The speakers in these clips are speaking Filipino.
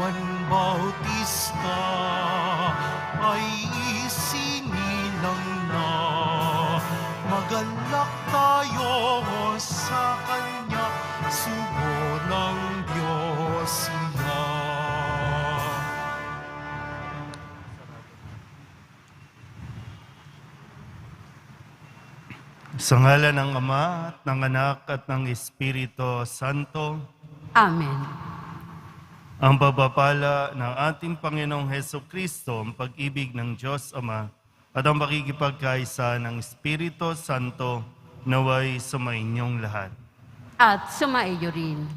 Juan Bautista ay isinilang na. Magalak tayo sa Kanya, sugo ng Diyos siya. Sa ngalan ng Ama, at ng Anak, at ng Espiritu Santo. Amen. Ang pagpapala ng ating Panginoong Hesukristo, ang pag-ibig ng Diyos Ama, at ang pakikipagkaisa ng Espiritu Santo naway sumainyong lahat. At sumaiyo rin.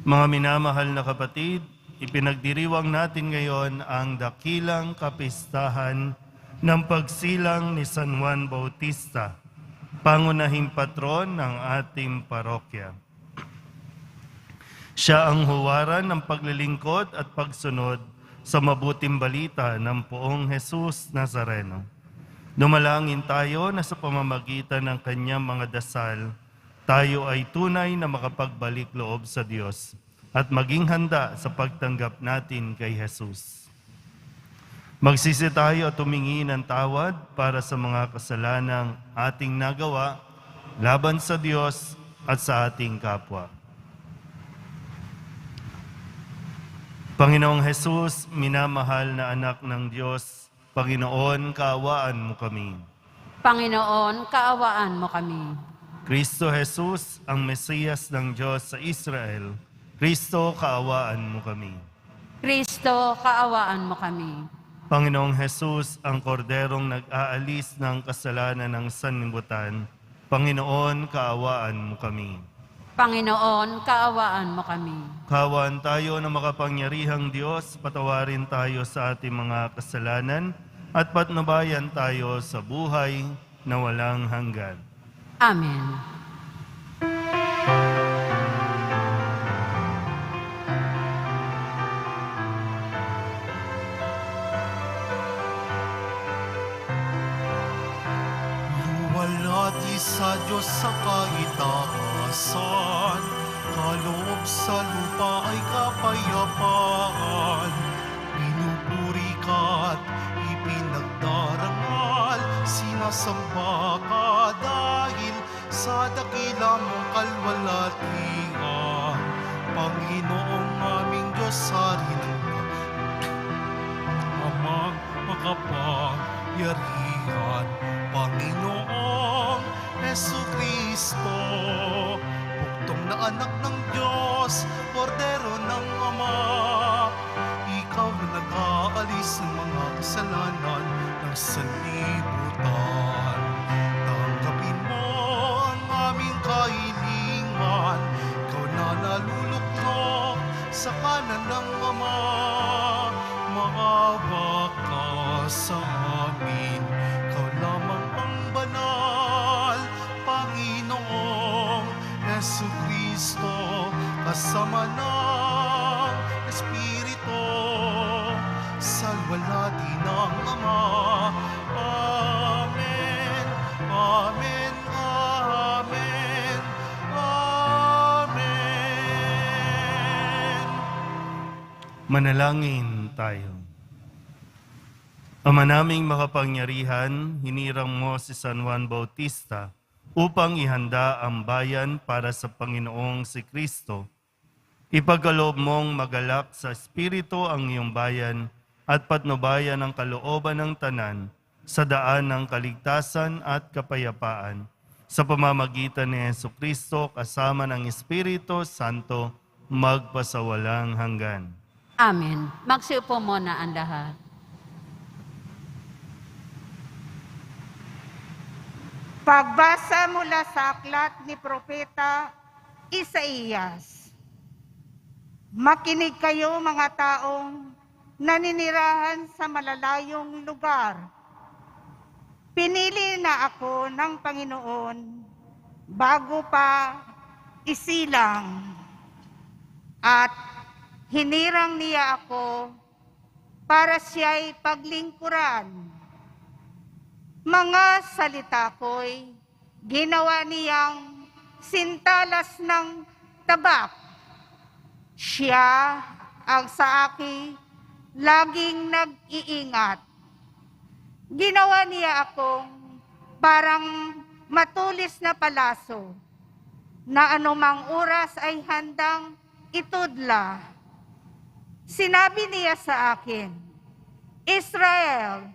Mga minamahal na kapatid, ipinagdiriwang natin ngayon ang dakilang kapistahan ng pagsilang ni San Juan Bautista, pangunahing patron ng ating parokya. Siya ang huwaran ng paglilingkod at pagsunod sa mabuting balita ng poong Jesus Nazareno. Dumalangin tayo na sa pamamagitan ng kanyang mga dasal, tayo ay tunay na makapagbalik loob sa Diyos at maging handa sa pagtanggap natin kay Jesus. Magsisi tayo at humingi ng tawad para sa mga kasalanang ating nagawa laban sa Diyos at sa ating kapwa. Panginoong Jesus, minamahal na anak ng Diyos, Panginoon, kaawaan mo kami. Panginoon, kaawaan mo kami. Kristo Jesus, ang Mesiyas ng Diyos sa Israel, Kristo, kaawaan mo kami. Kristo, kaawaan mo kami. Panginoong Jesus, ang korderong nag-aalis ng kasalanan ng sanlibutan, Panginoon, kaawaan mo kami. Panginoon, kaawaan mo kami. Kaawaan tayo na makapangyarihang Diyos, patawarin tayo sa ating mga kasalanan at patnubayan tayo sa buhay na walang hanggan. Amen. Luwalhati sa Diyos sa kaitaasan, kaloob sa lupa ay kapayapaan. Pinupuri ka't ipinagdarangal, sinasamba ka dahil sa dakila mong kalwalhatian. Panginoong aming Diyos, hari ng Amang makapangyarihan, Panginoong Hesukristo, buktong na anak ng Diyos, kordero ng Ama. Ikaw na nag-aalis ng mga kasalanan ng sanlibutan. Tanggapin mo ang aming kahilingan, ikaw na naluluklok sa kanan ng Ama. Maawa ka sa amin, ikaw lamang ang banal, Panginoong Hesukristo, kasama ng Espiritu, salwalhati ng Ama. Amen, Amen, Amen, Amen. Manalangin tayo. Ama naming makapangyarihan, hinirang mo si San Juan Bautista upang ihanda ang bayan para sa Panginoong si Kristo. Ipagkaloob mong magalak sa Espiritu ang iyong bayan at patnubayan ang kalooban ng tanan sa daan ng kaligtasan at kapayapaan sa pamamagitan ni Jesucristo kasama ng Espiritu Santo magpasawalang hanggan. Amen. Magsiupo muna ang lahat. Pagbasa mula sa aklat ni Propeta Isaías. Makinig kayo mga taong naninirahan sa malalayong lugar. Pinili na ako ng Panginoon bago pa isilang at hinirang niya ako para siya'y paglingkuran. Mga salita ko'y ginawa niyang sintalas ng tabak. Siya ang sa akin laging nag-iingat. Ginawa niya akong parang matulis na palaso na anumang oras ay handang itudla. Sinabi niya sa akin, Israel,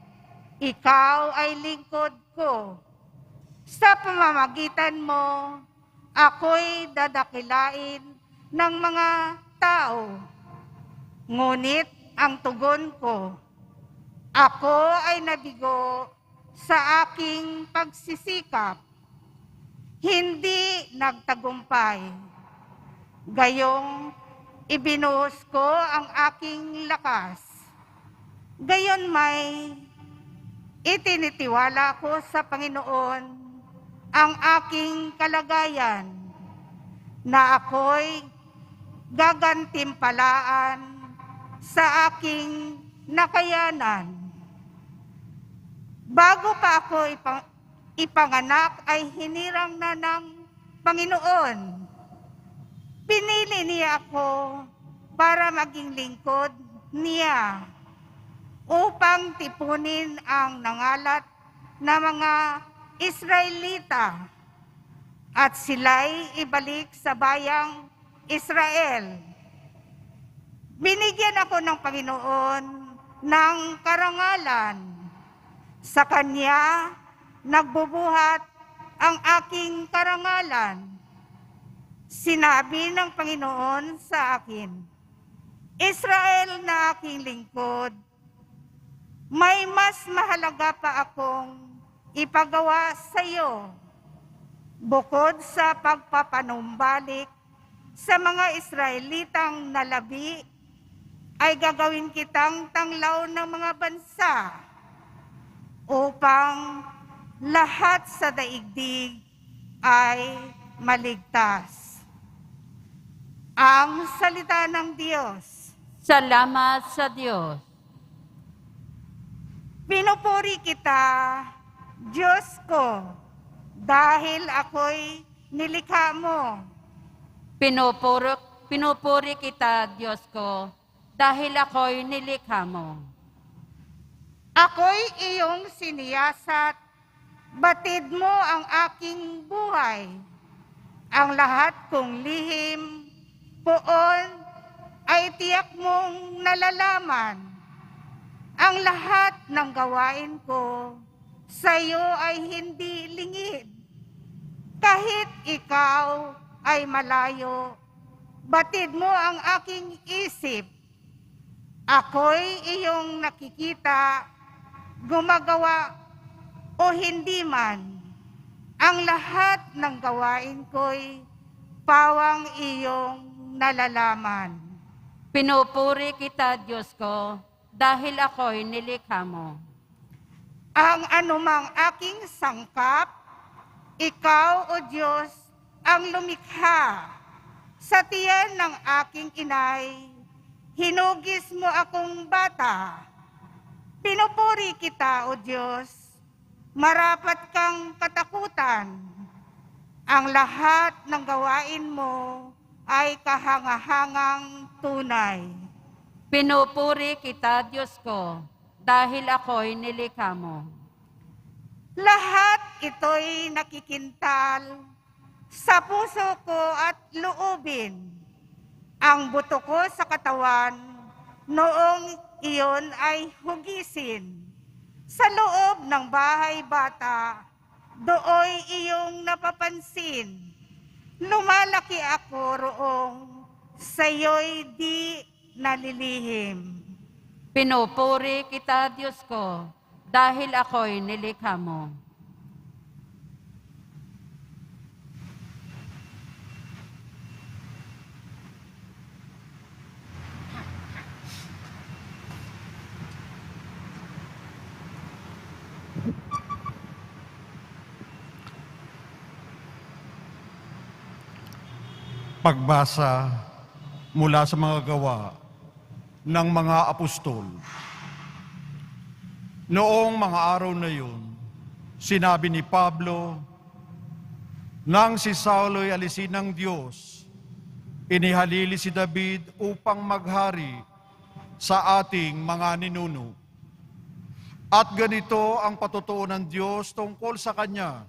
ikaw ay lingkod ko. Sa pamamagitan mo, ako'y dadakilain ng mga tao. Ngunit ang tugon ko, ako ay nabigo sa aking pagsisikap, hindi nagtagumpay. Gayong ibinuhos ko ang aking lakas. Gayon may itinitiwala ko sa Panginoon ang aking kalagayan na ako'y gagantimpalaan sa aking nakayanan. Bago pa ako ipanganak ay hinirang na ng Panginoon. Pinili niya ako para maging lingkod niya upang tipunin ang nangalat na mga Israelita at sila'y ibalik sa bayang Israel. Binigyan ako ng Panginoon ng karangalan. Sa Kanya, nagbubuhat ang aking karangalan. Sinabi ng Panginoon sa akin, Israel na aking lingkod, may mas mahalaga pa akong ipagawa sa iyo. Bukod sa pagpapanumbalik sa mga Israelitang nalabi, ay gagawin kitang tanglaw ng mga bansa upang lahat sa daigdig ay maligtas. Ang salita ng Diyos. Salamat sa Diyos. Pinupuri kita, Diyos ko, dahil ako'y nilikha mo. Pinupuri kita, Diyos ko, dahil ako'y nilikha mo. Ako'y iyong siniyasat, batid mo ang aking buhay. Ang lahat kong lihim, poon, ay tiyak mong nalalaman. Ang lahat ng gawain ko sa iyo ay hindi lingid. Kahit ikaw ay malayo, batid mo ang aking isip. Ako'y iyong nakikita, gumagawa o hindi man. Ang lahat ng gawain ko'y pawang iyong nalalaman. Pinupuri kita, Diyos ko, dahil ako'y nilikha mo. Ang anumang aking sangkap, ikaw o Diyos ang lumikha. Sa tiyan ng aking inay, hinugis mo akong bata. Pinupuri kita, O Diyos, marapat kang katakutan. Ang lahat ng gawain mo ay kahangahangang tunay. Pinupuri kita, Diyos ko, dahil ako'y nilikha mo. Lahat ito'y nakikintal sa puso ko at loobin. Ang buto ko sa katawan, noong iyon ay hugisin. Sa loob ng bahay bata, dooy iyong napapansin. Lumalaki ako roong sa'yo'y di nalilihim. Pinupuri kita, Diyos ko, dahil ako'y nilikha mo. Pagbasa mula sa mga gawa ng mga apostol. Noong mga araw na yun, sinabi ni Pablo, nang si Saulo'y alisin ng Diyos, inihalili si David upang maghari sa ating mga ninuno. At ganito ang patutuo ng Diyos tungkol sa kanya.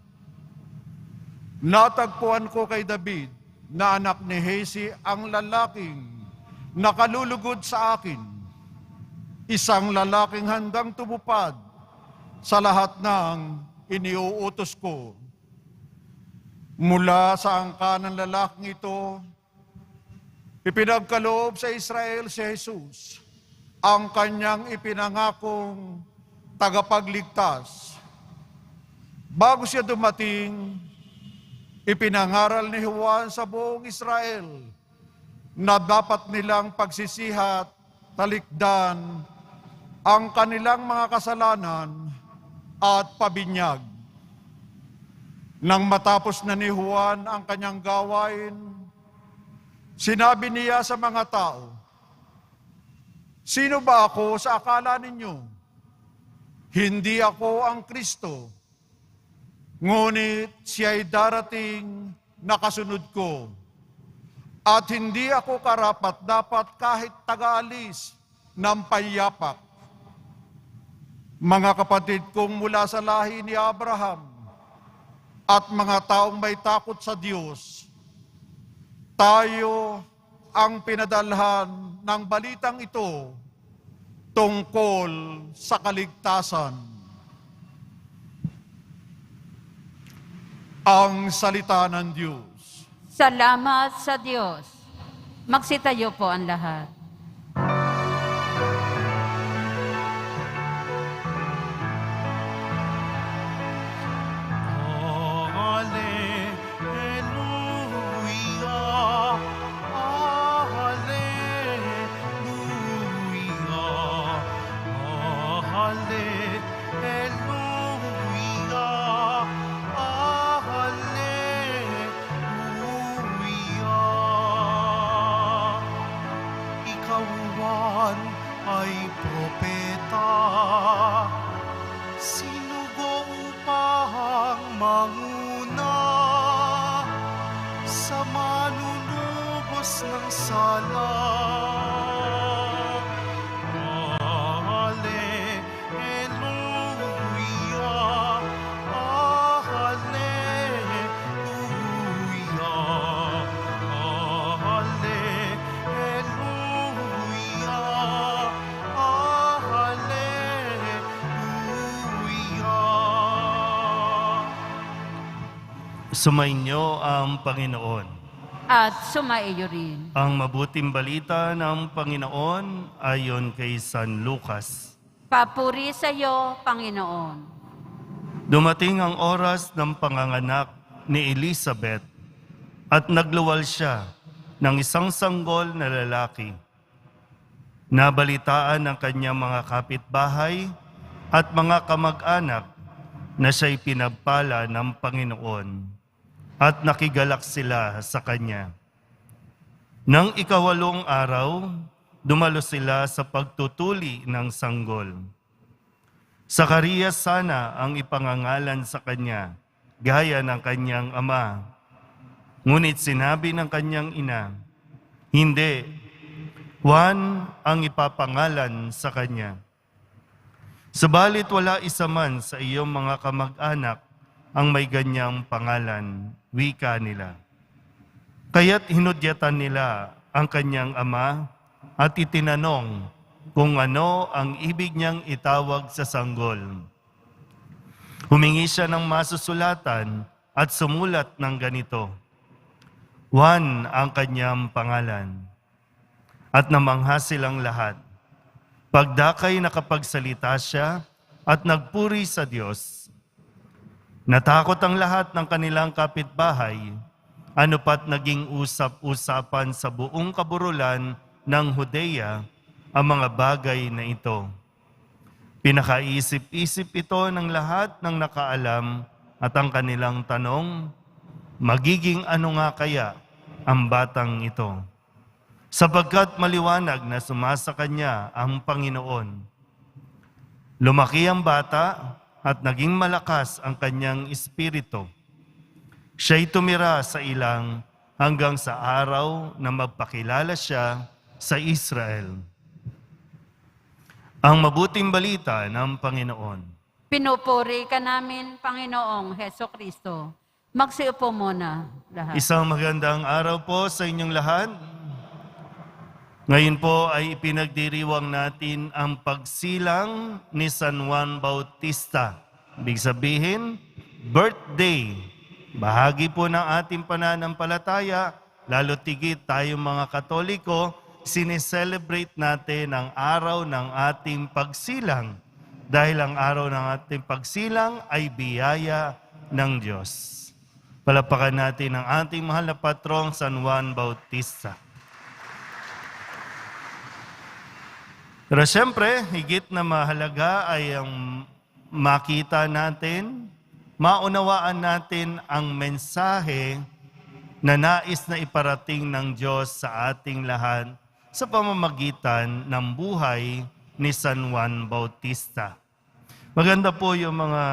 Natagpuan ko kay David na anak ni Hesi ang lalaking nakalulugod sa akin, isang lalaking handang tumupad sa lahat ng iniuutos ko. Mula sa angka ng lalaking ito, ipinagkaloob sa Israel si Jesus, ang kanyang ipinangakong tagapagligtas. Bago siya dumating, ipinangaral ni Juan sa buong Israel na dapat nilang pagsisihat, talikdan ang kanilang mga kasalanan at pabinyag. Nang matapos na ni Juan ang kanyang gawain, sinabi niya sa mga tao, "Sino ba ako sa akala ninyo? Hindi ako ang Kristo, ngunit siya'y darating na kasunod ko. At hindi ako karapat-dapat kahit taga-alis ng payapak. Mga kapatid kong mula sa lahi ni Abraham at mga taong may takot sa Diyos, tayo ang pinadalhan ng balitang ito tungkol sa kaligtasan." Ang salita ng Diyos. Salamat sa Diyos. Magsitayo po ang lahat. Ay propeta, sinugo upang manguna sa manunubos ng sala. Sumainyo ang Panginoon. At sumaiyo rin. Ang mabuting balita ng Panginoon ayon kay San Lucas. Papuri sa iyo, Panginoon. Dumating ang oras ng panganganak ni Elizabeth at nagluwal siya ng isang sanggol na lalaki. Nabalitaan ng kanyang mga kapitbahay at mga kamag-anak na siya'y pinagpala ng Panginoon at nakigalak sila sa kanya. Nang ikawalong araw, dumalo sila sa pagtutuli ng sanggol. Sakarias sana ang ipangangalan sa kanya, gaya ng kanyang ama. Ngunit sinabi ng kanyang ina, "Hindi, Juan ang ipapangalan sa kanya." Subalit wala isa man sa iyong mga kamag-anak ang may ganyang pangalan, wika nila. Kaya't hinudyatan nila ang kanyang ama at itinanong kung ano ang ibig niyang itawag sa sanggol. Humingi siya ng masusulatan at sumulat ng ganito, "Juan ang kanyang pangalan." At namangha silang lahat. Pagdakay nakapagsalita siya at nagpuri sa Diyos. Natakot ang lahat ng kanilang kapitbahay, ano pat naging usap-usapan sa buong kaburulan ng Judea ang mga bagay na ito. Pinakaisip-isip ito ng lahat ng nakaalam at ang kanilang tanong, magiging ano nga kaya ang batang ito? Sapagkat maliwanag na sumasa kanya ang Panginoon. Lumaki ang bata at naging malakas ang kanyang espiritu. Siya'y tumira sa ilang hanggang sa araw na magpakilala siya sa Israel. Ang mabuting balita ng Panginoon. Pinupuri ka namin, Panginoong Heso Kristo. Magsiupo muna lahat. Isang magandang araw po sa inyong lahat. Ngayon po ay ipinagdiriwang natin ang pagsilang ni San Juan Bautista. Ibig sabihin, birthday. Bahagi po ng ating pananampalataya, lalo tigit tayong mga Katoliko, sineselebrate natin ang araw ng ating pagsilang. Dahil ang araw ng ating pagsilang ay biyaya ng Diyos. Palapakan natin ang ating mahal na patrong San Juan Bautista. Pero siyempre, higit na mahalaga ay ang makita natin, maunawaan natin ang mensahe na nais na iparating ng Diyos sa ating lahat sa pamamagitan ng buhay ni San Juan Bautista. Maganda po yung mga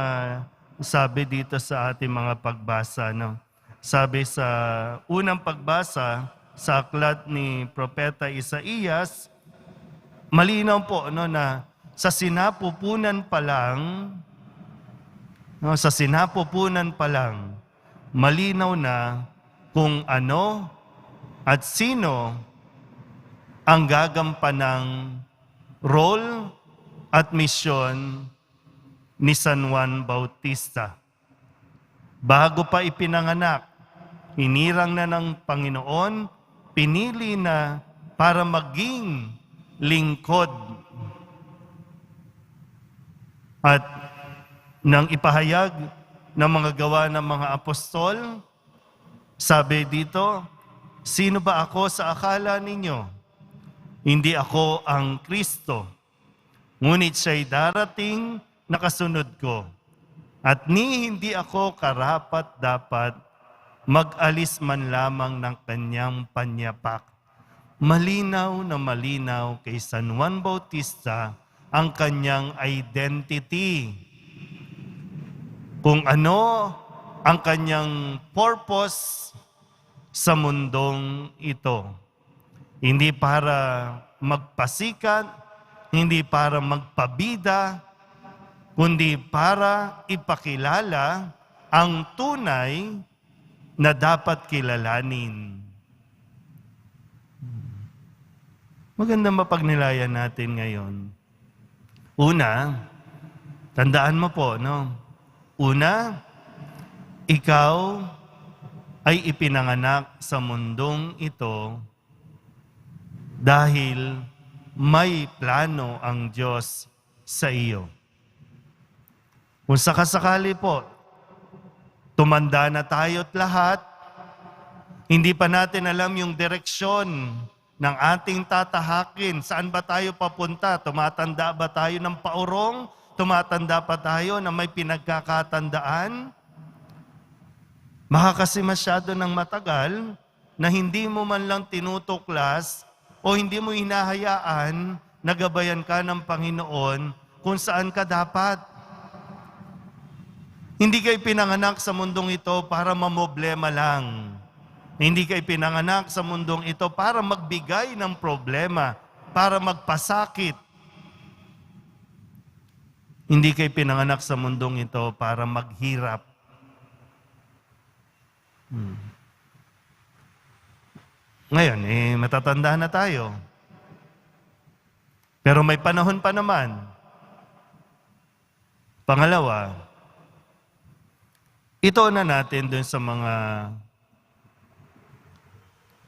sabi dito sa ating mga pagbasa. No? Sabi sa unang pagbasa sa aklat ni Propeta Isaías, malinaw po na sa sinapupunan pa lang, malinaw na kung ano at sino ang gagampanang role at misyon ni San Juan Bautista. Bago pa ipinanganak, hinirang na ng Panginoon, pinili na para maging lingkod. At nang ipahayag ng mga gawa ng mga apostol, sabi dito, sino ba ako sa akala ninyo? Hindi ako ang Kristo, ngunit siya'y darating na kasunod ko. At hindi ako karapat-dapat mag-alis man lamang ng kanyang panyapak. Malinaw na malinaw kay San Juan Bautista ang kanyang identity. Kung ano ang kanyang purpose sa mundong ito. Hindi para magpasikat, hindi para magpabida, kundi para ipakilala ang tunay na dapat kilalanin. Maganda mapagnilayan natin ngayon. Una, tandaan mo po, no? Una, ikaw ay ipinanganak sa mundong ito dahil may plano ang Diyos sa iyo. Kung sakasakali po, tumanda na tayo't lahat, hindi pa natin alam yung direksyon ng ating tatahakin. Saan ba tayo papunta? Tumatanda ba tayo ng paurong? Tumatanda pa tayo na may pinagkakatandaan? Baka kasi masyado ng matagal na hindi mo man lang tinutuklas o hindi mo hinahayaan na gabayan ka ng Panginoon kung saan ka dapat. Hindi kayo pinanganak sa mundong ito para mamoblema lang. Hindi kayo pinanganak sa mundong ito para magbigay ng problema, para magpasakit. Hindi kayo pinanganak sa mundong ito para maghirap. Ngayon, matatanda na tayo. Pero may panahon pa naman. Pangalawa, ito na natin dun sa mga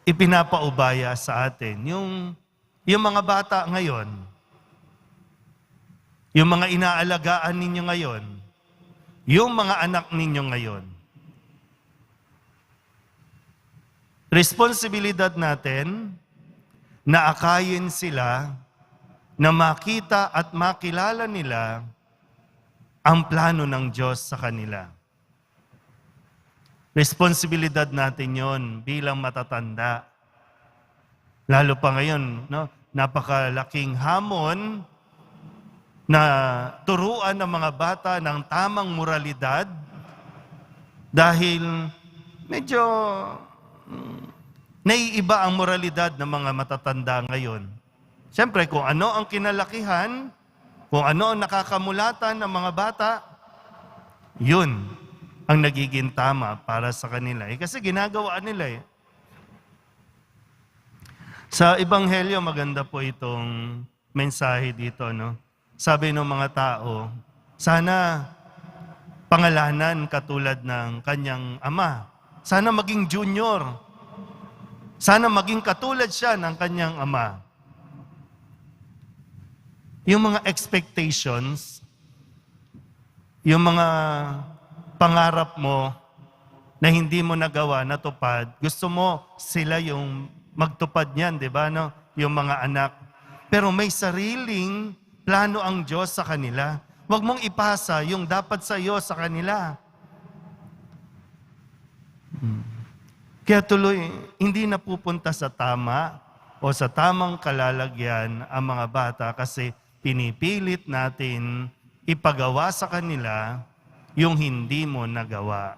ipinapaubaya sa atin. Yung mga bata ngayon, yung mga inaalagaan ninyo ngayon, yung mga anak ninyo ngayon. Responsibilidad natin na akayin sila na makita at makilala nila ang plano ng Diyos sa kanila. Responsibilidad natin yon bilang matatanda. Lalo pa ngayon, no? Napakalaking hamon na turuan ng mga bata ng tamang moralidad dahil medyo naiiba ang moralidad ng mga matatanda ngayon. Siyempre, kung ano ang kinalakihan, kung ano ang nakakamulatan ng mga bata, yun ang nagiging tama para sa kanila. Kasi ginagawa nila eh. Sa Ebanghelyo, maganda po itong mensahe dito, no? Sabi ng mga tao, sana pangalanan katulad ng kanyang ama. Sana maging junior. Sana maging katulad siya ng kanyang ama. Yung mga expectations, yung mga pangarap mo na hindi mo nagawa, natupad, gusto mo sila yung magtupad niyan, di ba? No? Yung mga anak. Pero may sariling plano ang Diyos sa kanila. Huwag mong ipasa yung dapat sa iyo sa kanila. Kaya tuloy, hindi napupunta sa tama o sa tamang kalalagyan ang mga bata kasi pinipilit natin ipagawa sa kanila yung hindi mo nagawa.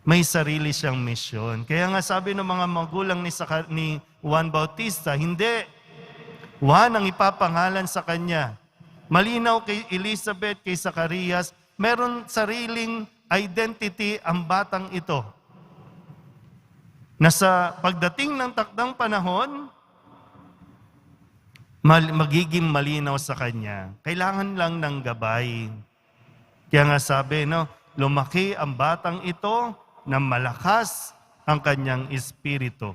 May sarili siyang misyon. Kaya nga sabi ng mga magulang ni Juan Bautista, hindi. Juan ang ipapangalan sa kanya. Malinaw kay Elizabeth, kay Zacarias, meron sariling identity ang batang ito. Na sa pagdating ng takdang panahon, magiging malinaw sa kanya. Kailangan lang ng gabay. Kaya nga sabi, no, lumaki ang batang ito na malakas ang kanyang espiritu.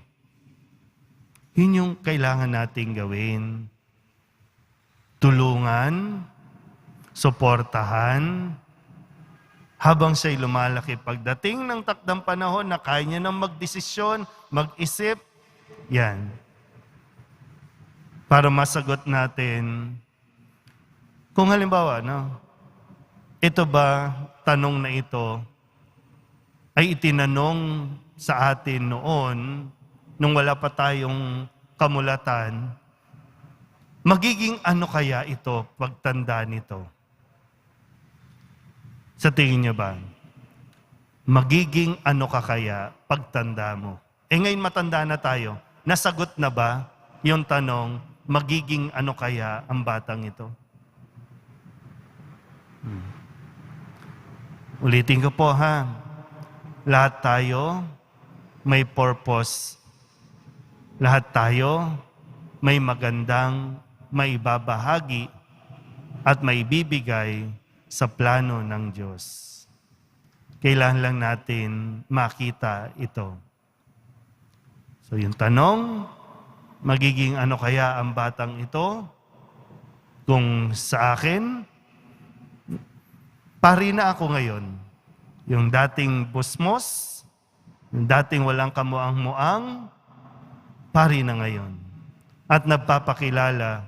Yun yung kailangan nating gawin. Tulungan, suportahan, habang siya'y lumalaki. Pagdating ng takdang panahon na kaya niya nang magdesisyon, mag-isip, yan. Para masagot natin, kung halimbawa, no, ito ba, tanong na ito, ay itinanong sa atin noon, nung wala pa tayong kamulatan, magiging ano kaya ito pagtanda nito? Sa tingin niyo ba? Magiging ano ka kaya pagtanda mo? Ngayon matanda na tayo, nasagot na ba yung tanong, magiging ano kaya ang batang ito? Ulitin ko po ha, lahat tayo may purpose. Lahat tayo may magandang maibabahagi at maibibigay sa plano ng Diyos. Kailangan lang natin makita ito. So yung tanong, magiging ano kaya ang batang ito? Kung sa akin, pari na ako ngayon. Yung dating busmos, yung dating walang kamuang-muang, pari na ngayon. At nagpapakilala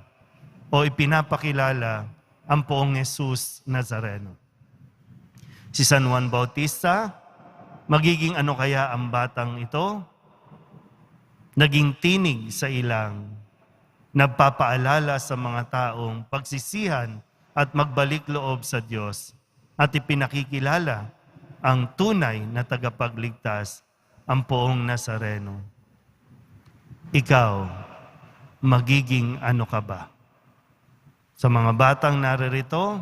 o ipinapakilala ang poong Jesus Nazareno. Si San Juan Bautista, magiging ano kaya ang batang ito? Naging tinig sa ilang, nagpapaalala sa mga taong pagsisihan at magbalik loob sa Diyos at ipinakikilala ang tunay na tagapagligtas, ang poong Nazareno. Ikaw, magiging ano ka ba? Sa mga batang naririto,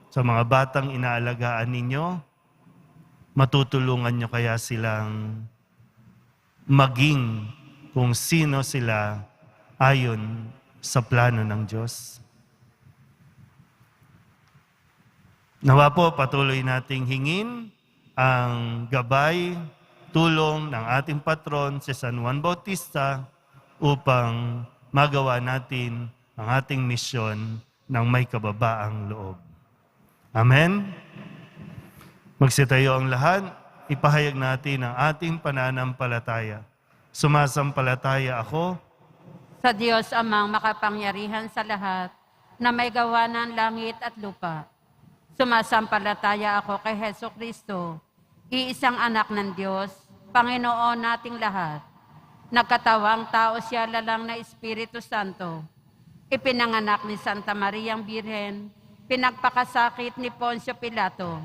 sa mga batang inaalagaan ninyo, matutulungan nyo kaya silang maging kung sino sila ayon sa plano ng Diyos? Nawa po, patuloy nating hingin ang gabay, tulong ng ating patron, si San Juan Bautista, upang magawa natin ang ating misyon ng may kababaang loob. Amen? Magsitayo ang lahat, ipahayag natin ang ating pananampalataya. Sumasampalataya ako Sa Diyos amang makapangyarihan sa lahat, na may gawa ng langit at lupa. Sumasampalataya ako kay Hesus Kristo, iisang anak ng Diyos, Panginoon nating lahat. Nagkatawang tao siya lalang na Espiritu Santo. Ipinanganak ni Santa Mariang Birhen, pinagpakasakit ni Poncio Pilato.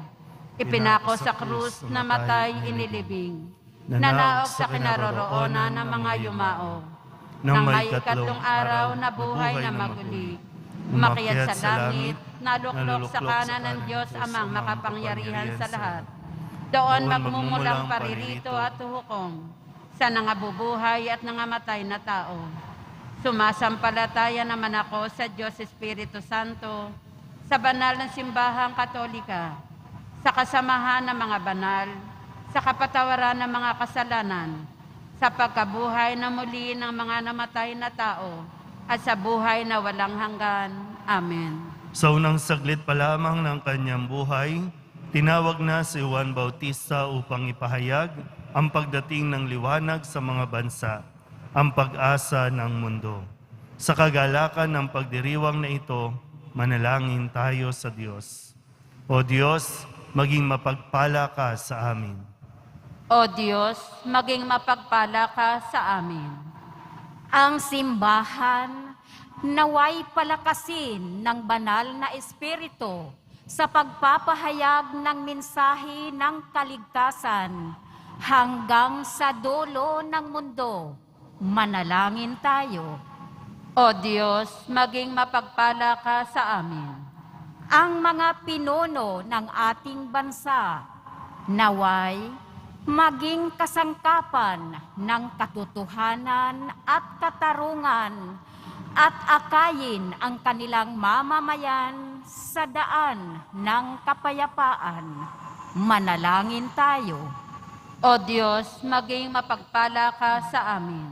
Ipinako sa krus, namatay, inilibing. nanaog sa kinaroroonan ng mga yumao. Nang may ikatlong araw na buhay na maguli, umakyat sa langit, naluklok sa kanan ng Diyos Amang makapangyarihan sa lahat. Doon magmumulang paririto at hukom sa nangabubuhay at nangamatay na tao. Sumasampalataya naman ako sa Diyos Espiritu Santo, sa banal na simbahang katolika, sa kasamahan ng mga banal, sa kapatawaran ng mga kasalanan, sa pagkabuhay na muli ng mga namatay na tao, at sa buhay na walang hanggan. Amen. Sa unang saglit pa lamang ng kanyang buhay, tinawag na si Juan Bautista upang ipahayag ang pagdating ng liwanag sa mga bansa, ang pag-asa ng mundo. Sa kagalakan ng pagdiriwang na ito, manalangin tayo sa Diyos. O Diyos, maging mapagpala ka sa amin. O Diyos, maging mapagpala ka sa amin. Ang simbahan naway palakasin ng banal na Espiritu sa pagpapahayag ng mensahe ng kaligtasan hanggang sa dulo ng mundo. Manalangin tayo. O Diyos, maging mapagpala ka sa amin. Ang mga pinuno ng ating bansa naway maging kasangkapan ng katotohanan at katarungan at akayin ang kanilang mamamayan sa daan ng kapayapaan. Manalangin tayo. O Diyos, maging mapagpala ka sa amin.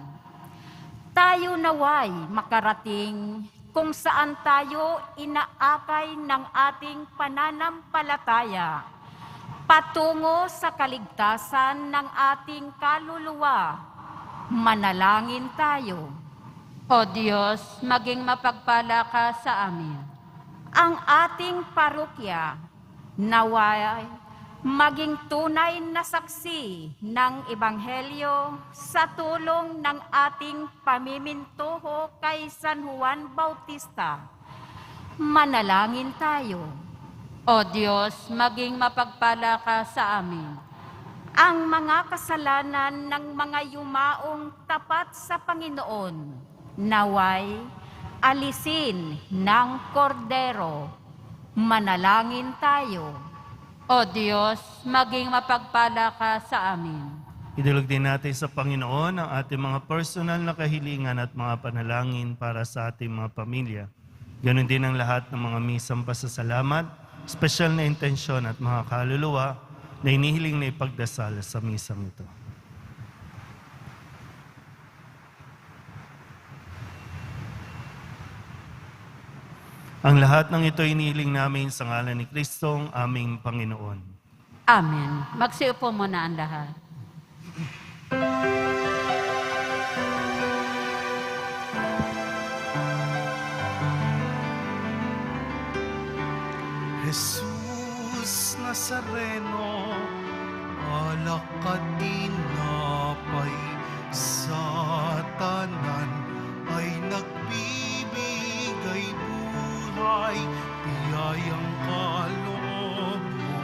Tayo naway makarating kung saan tayo inaakay ng ating pananampalataya patungo sa kaligtasan ng ating kaluluwa. Manalangin tayo. O Diyos, maging mapagpala ka sa amin. Ang ating parokya naway maging tunay na saksi ng Ebanghelyo sa tulong ng ating pamimintuho kay San Juan Bautista. Manalangin tayo. O Diyos, maging mapagpala ka sa amin. Ang mga kasalanan ng mga yumaong tapat sa Panginoon naway alisin ng kordero. Manalangin tayo. O Diyos, maging mapagpala ka sa amin. Idulog din natin sa Panginoon ang ating mga personal na kahilingan at mga panalangin para sa ating mga pamilya. Ganon din ang lahat ng mga misang pasasalamat, espesyal na intensyon at mga kaluluwa na inihiling na ipagdasal sa misang ito. Ang lahat ng ito inihiling namin sa ngalan ni Kristong aming Panginoon. Amen. Magsiupo muna ang lahat. Jesus Nazareno, alak ka tinapay sa tanan ay nagbibigay buhay, biyayang kaloob mo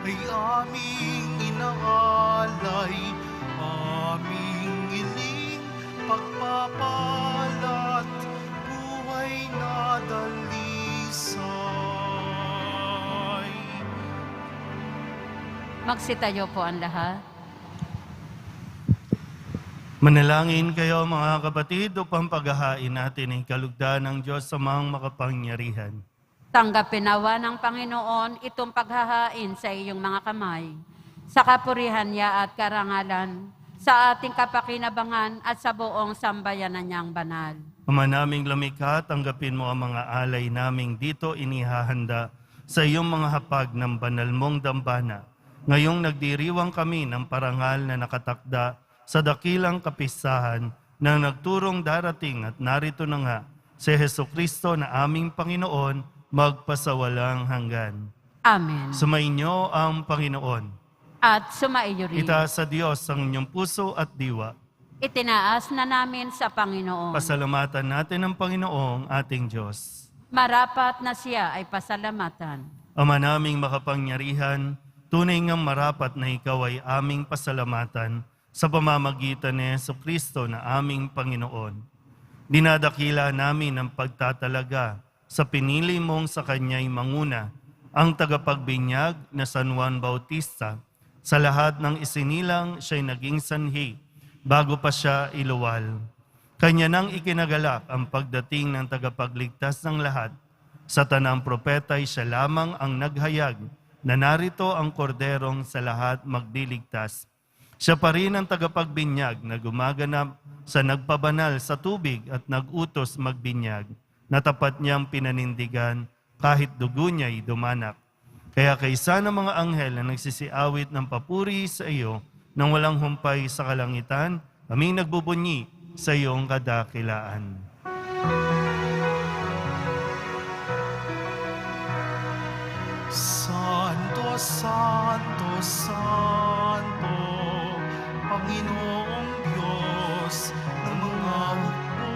ay aming inaalay, aming iling pagpapalat, buhay na dalisay. Magsitayo po ang lahat. Manalangin kayo mga kapatid upang paghahain natin ang kalugdan ng Diyos sa mga makapangyarihan. Tanggapin nawa ng Panginoon itong paghahain sa iyong mga kamay, sa kapurihan niya at karangalan, sa ating kapakinabangan at sa buong sambayanan niyang banal. Ama naming lumikha, tanggapin mo ang mga alay naming dito inihahanda sa iyong mga hapag ng banal mong dambana. Ngayong nagdiriwang kami ng parangal na nakatakda sa dakilang kapistahan na nagturong darating at narito na nga si Hesukristo na aming Panginoon magpasawalang hanggan. Amen. Sumainyo ang Panginoon. At sumaiyo rin. Itaas sa Diyos ang inyong puso at diwa. Itinaas na namin sa Panginoon. Pasalamatan natin ang Panginoong ating Diyos. Marapat na siya ay pasalamatan. Ama naming makapangyarihan, tunay ngang marapat na ikaw ay aming pasalamatan sa pamamagitan ni Jesucristo na aming Panginoon. Dinadakila namin ang pagtatalaga sa pinili mong sa Kanya'y manguna, ang tagapagbinyag na San Juan Bautista. Sa lahat ng isinilang siya'y naging sanhi bago pa siya iluwal. Kanya nang ikinagalak ang pagdating ng tagapagligtas ng lahat. Sa tanang propeta'y siya lamang ang naghayag na narito ang korderong sa lahat magdiligtas. Siya pa rin ang tagapagbinyag na gumaganap sa nagpabanal sa tubig at nagutos magbinyag, na tapat niyang pinanindigan kahit dugo niya'y dumanak. Kaya kaysa ng mga anghel na nagsisiawit ng papuri sa iyo nang walang humpay sa kalangitan, kaming nagbubunyi sa iyong kadakilaan. Santo, Santo, Santo, Panginoong Diyos ng mga hukbo,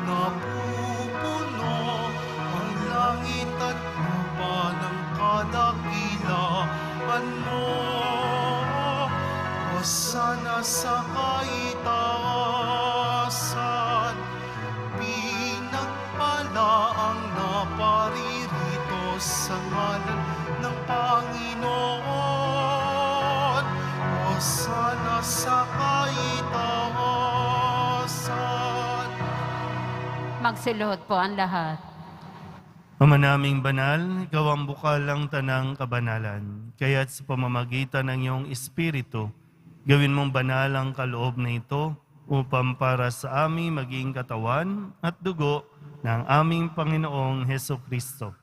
napupuno ang langit at lupa ng kadakilaan mo. Hosana sa kaitaasan, pinagpala ang naparirito sa ngalan ng Panginoon. Hosana sa kaitaasan. Magsiluhod po ang lahat. Ama naming banal, ikaw ang bukal ng tanang kabanalan. Kaya't sa pamamagitan ng iyong Espiritu, gawin mong banal ang kaloob na ito upang para sa amin maging katawan at dugo ng aming Panginoong Hesukristo.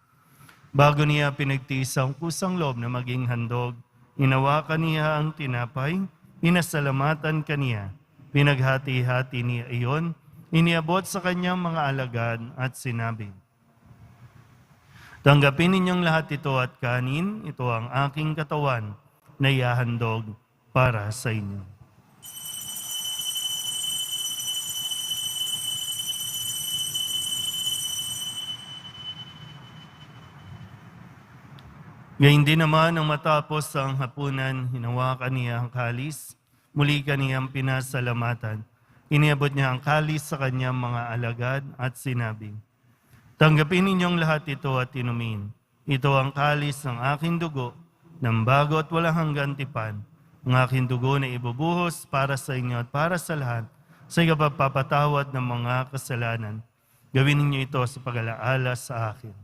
Bago niya pinagtiis ang kusang loob na maging handog, inawakan niya ang tinapay, inasalamatan kaniya, pinaghati-hati niya iyon, iniabot sa kanyang mga alagad at sinabi, "Tanggapin ninyong lahat ito at kanin, ito ang aking katawan na ihahandog para sa inyo." Gayun din naman ang matapos ang hapunan, hinawakan niya ang kalis, muli kaniyang pinasalamatan. Iniabot niya ang kalis sa kanyang mga alagad at sinabi, "Tanggapin ninyong lahat ito at inumin. Ito ang kalis ng aking dugo, ng bago at walang hanggang tipan. Ang aking dugo na ibubuhos para sa inyo at para sa lahat, sa ikapagpapatawad ng mga kasalanan. Gawin ninyo ito sa pag-alaala sa akin."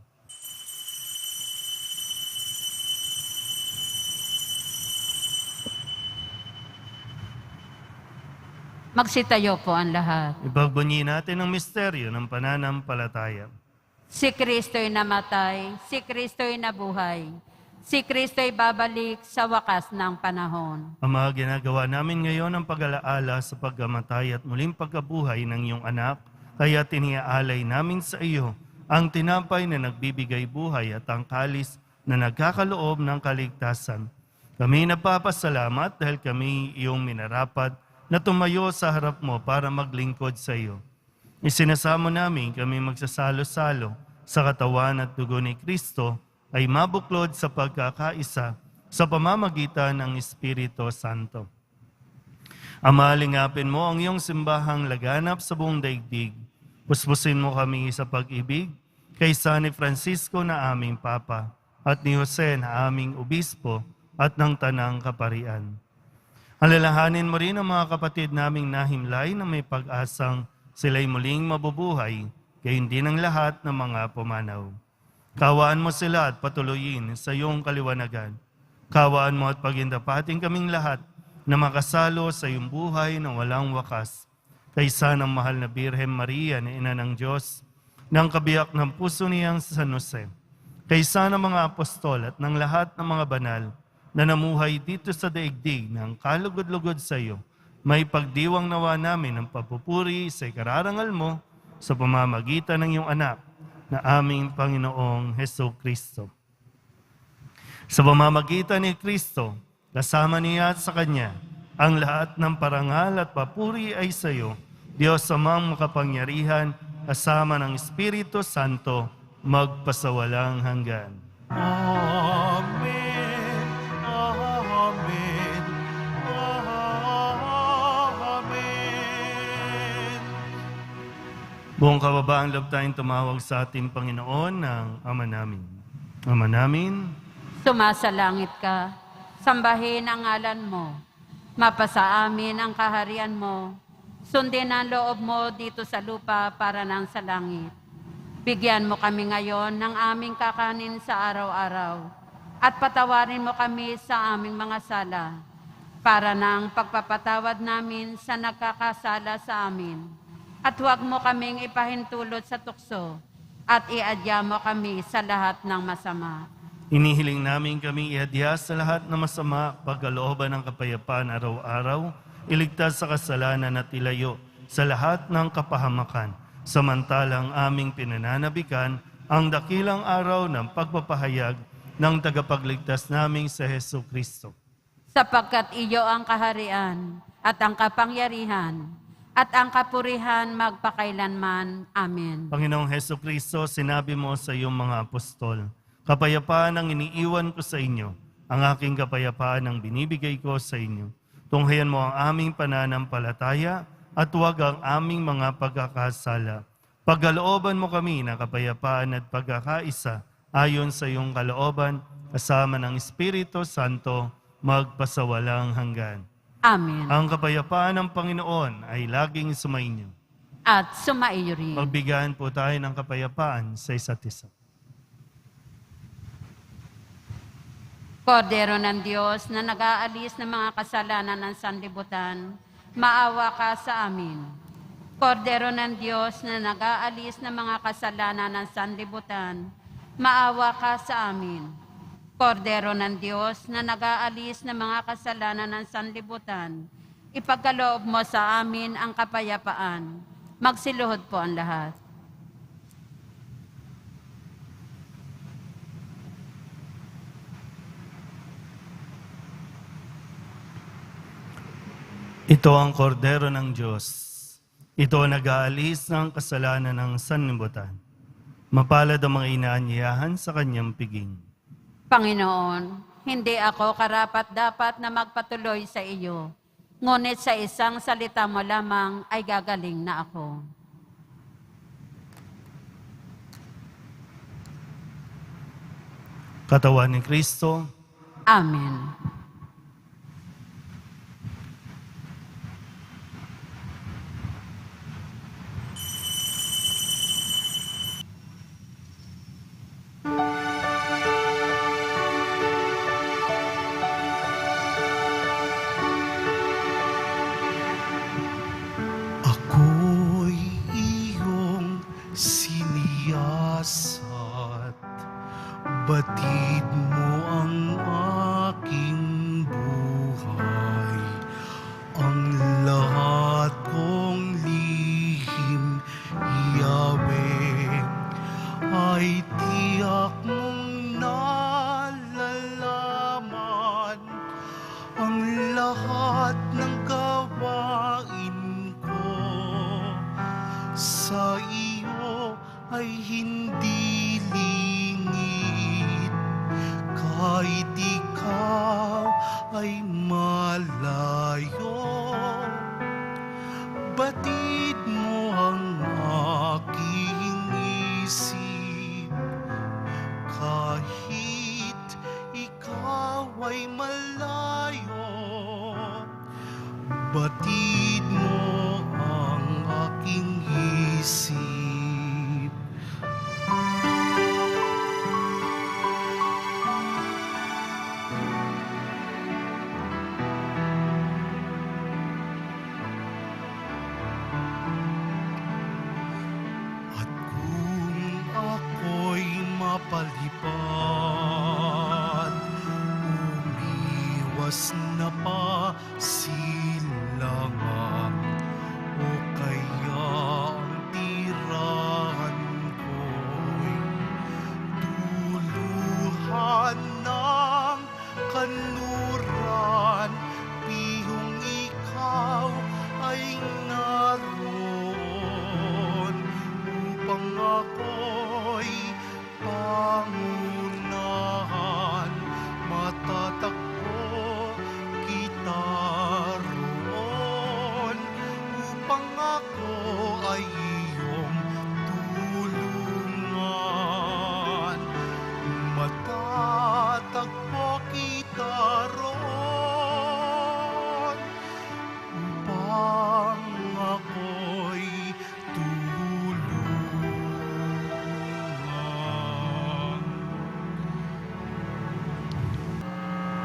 Magsitayo po ang lahat. Ipagbunyi natin ang misteryo ng pananampalataya. Si Kristo'y namatay, si Kristo'y nabuhay, si Kristo'y babalik sa wakas ng panahon. Ama, ginagawa namin ngayon ang pag-alaala sa pagkamatay at muling pagkabuhay ng iyong anak, kaya tiniaalay namin sa iyo ang tinapay na nagbibigay buhay at ang kalis na nagkakaloob ng kaligtasan. Kami nagpapasalamat dahil kami iyong minarapat na tumayo sa harap mo para maglingkod sa iyo. Isinasamo namin kami magsasalo-salo sa katawan at dugo ni Kristo ay mabuklod sa pagkakaisa sa pamamagitan ng Espiritu Santo. Ama, lingapin mo ang iyong simbahang laganap sa buong daigdig. Puspusin mo kami sa pag-ibig kay San Francisco na aming Papa at ni Jose na aming Obispo at ng Tanang Kaparian. Alalahanin mo rin ang mga kapatid naming nahimlay na may pag-asang sila'y muling mabubuhay, gayon din ang lahat ng mga pumanaw. Kawaan mo sila at patuloyin sa iyong kaliwanagan. Kawaan mo at pagindapating kaming lahat na makasalo sa iyong buhay na walang wakas. Kaysa ng mahal na Birhen Maria na Ina ng Diyos, ng kabiyak ng puso niyang San Jose, kaysa ng mga apostol at ng lahat ng mga banal na namuhay dito sa daigdig ng kalugod-lugod sa iyo, may pagdiwang nawa namin ng papupuri sa ikararangal mo sa pamamagitan ng iyong anak na aming Panginoong Hesukristo. Sa pamamagitan ni Kristo, kasama niya at sa Kanya, ang lahat ng parangal at papuri ay sa iyo, Diyos amang makapangyarihan, kasama ng Espiritu Santo, magpasawalang hanggan. Amen. Amen. Amen. Buong kababaang loob tayong tumawag sa ating Panginoon ng Ama namin. Ama namin, Sumasalangit ka, sambahin ang ngalan mo. Mapasa amin ang kaharian mo. Sundin ang loob mo dito sa lupa para nang sa langit. Bigyan mo kami ngayon ng aming kakanin sa araw-araw. At patawarin mo kami sa aming mga sala, para nang pagpapatawad namin sa nagkakasala sa amin. At huwag mo kaming ipahintulot sa tukso, at iadya mo kami sa lahat ng masama. inihiling namin kami ihadya sa lahat ng masama, pagkalooban ng kapayapaan araw-araw, iligtas sa kasalanan at ilayo sa lahat ng kapahamakan, samantalang aming pinananabikan ang dakilang araw ng pagpapahayag ng tagapagligtas naming sa Hesus Kristo. Sapagkat iyo ang kaharian, at ang kapangyarihan, at ang kapurihan magpakailanman. Amen. Panginoong Hesus Kristo, sinabi mo sa iyong mga apostol, kapayapaan ang iniiwan ko sa inyo, ang aking kapayapaan ang binibigay ko sa inyo. Tunghayan mo ang aming pananampalataya at huwag ang aming mga pagkakasala. Pagkalooban mo kami ng kapayapaan at pagkakaisa ayon sa iyong kalooban, kasama ng Espiritu Santo, magpasawalang hanggan. Amen. Ang kapayapaan ng Panginoon ay laging sumainyo. At sumaiyo rin. Magbigyan po tayo ng kapayapaan sa isa't isa. Kordero ng Diyos na nag-aalis ng mga kasalanan ng sanlibutan, maawa ka sa amin. Kordero ng Diyos na nag-aalis ng mga kasalanan ng sanlibutan, maawa ka sa amin. Kordero ng Diyos na nag-aalis ng mga kasalanan ng sanlibutan, ipagkaloob mo sa amin ang kapayapaan. Magsiluhod po ang lahat. Ito ang kordero ng Diyos. Ito ang nag-aalis ng kasalanan ng sanlibutan. Mapalad ang mga inaanyayahan sa kanyang piging. Panginoon, hindi ako karapat-dapat na magpatuloy sa iyo, ngunit sa isang salita mo lamang ay gagaling na ako. Katawan ni Kristo, Amen. Ako'y iyong siniyasat, batid mo ang aking buhay. Ang lahat kong lihim, Yahweh, ay tiyak mong nalalaman. Ang lahat ng gawain ko sa iyo ay hindi lingid, kahit ikaw ay malayo. Batid mo ang aking isip, kahit ikaw ay malayo. Batid mo ang aking isip. At kung ako'y mapalipad, umiwas na pa silangan.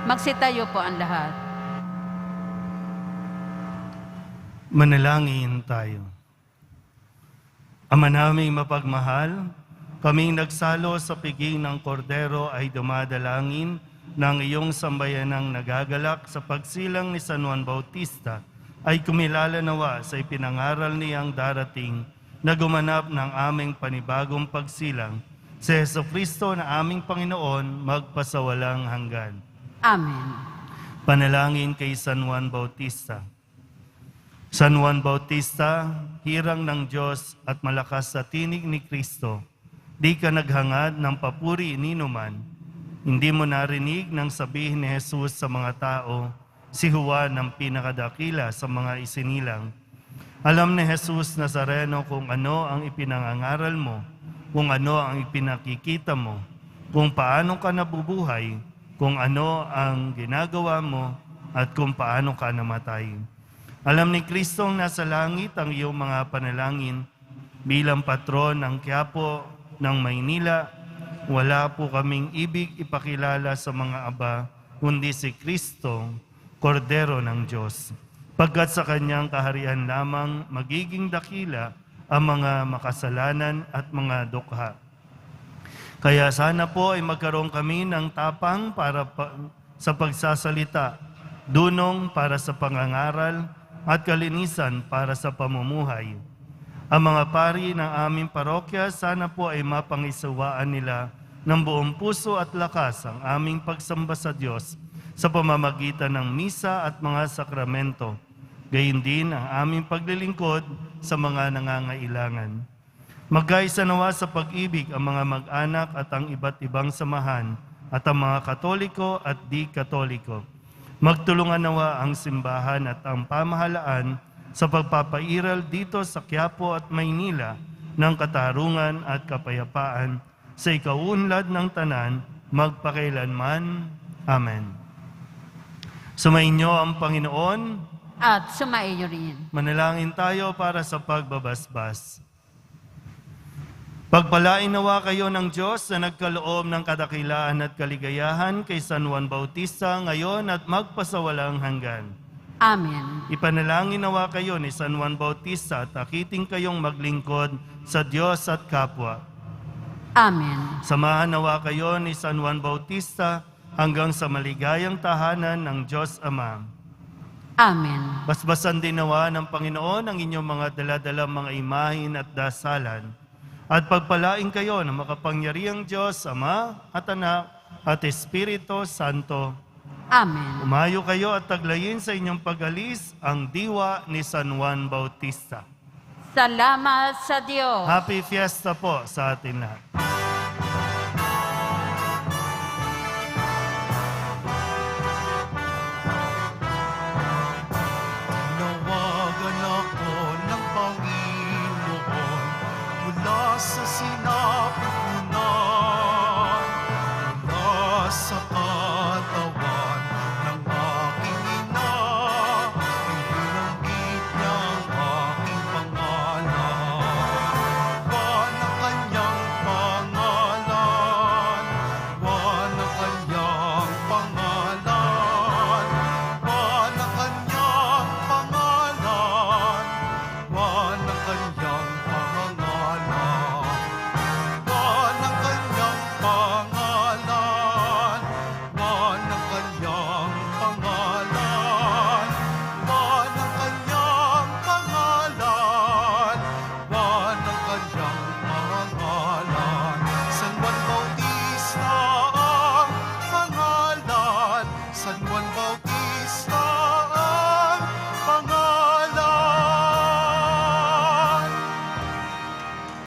Magsitayo po ang lahat. Manalangin tayo. Ama naming mapagmahal, kaming nagsalo sa piging ng kordero ay dumadalangin ng iyong sambayanang nagagalak sa pagsilang ni San Juan Bautista ay kumilala nawa sa ipinangaral niyang darating na gumanap ng aming panibagong pagsilang si Jesucristo na aming Panginoon magpasawalang hanggan. Amen. Panalangin kay San Juan Bautista. San Juan Bautista, hirang ng Diyos at malakas sa tinig ni Kristo, di ka naghangad ng papuri ninuman. Hindi mo narinig nang sabihin ni Jesus sa mga tao, si Juan ang pinakadakila sa mga isinilang. Alam ni Jesus Nazareno kung ano ang ipinangangaral mo, kung ano ang ipinakikita mo, kung paano ka nabubuhay, kung ano ang ginagawa mo, at kung paano ka namatay. Alam ni Kristong nasa langit ang iyong mga panalangin bilang patron ng Quiapo ng Maynila. Wala po kaming ibig ipakilala sa mga aba, kundi si Kristo, Kordero ng Diyos. Pagkat sa kanyang kaharian lamang magiging dakila ang mga makasalanan at mga dukha. Kaya sana po ay magkaroon kami ng tapang sa pagsasalita, dunong para sa pangangaral, at kalinisan para sa pamumuhay. Ang mga pari ng aming parokya, sana po ay mapangisawaan nila ng buong puso at lakas ang aming pagsamba sa Diyos sa pamamagitan ng misa at mga sakramento, gayon din ang aming paglilingkod sa mga nangangailangan. Magkaisa nawa sa pag-ibig ang mga mag-anak at ang iba't ibang samahan at ang mga Katoliko at di-Katoliko. Magtulungan nawa ang simbahan at ang pamahalaan sa pagpapairal dito sa Quiapo at Maynila ng katarungan at kapayapaan sa ikaunlad ng tanan, magpakailanman. Amen. Sumainyo ang Panginoon. At sumaiyo rin. Manalangin tayo para sa pagbabasbas. Pagpalain nawa kayo ng Diyos na nagkaloob ng kadakilaan at kaligayahan kay San Juan Bautista ngayon at magpasawalang hanggan. Amen. Ipanalangin nawa kayo ni San Juan Bautista at akiting kayong maglingkod sa Diyos at kapwa. Amen. Samahan nawa kayo ni San Juan Bautista hanggang sa maligayang tahanan ng Diyos Ama. Amen. Basbasan din nawa ng Panginoon ang inyong mga daladalang mga imahin at dasalan. At pagpalain kayo ng makapangyarihang Diyos, Ama at Anak at Espiritu Santo. Amen. Umayo kayo at taglayin sa inyong pag-alis ang diwa ni San Juan Bautista. Salamat sa Diyos. Happy Fiesta po sa atin lahat.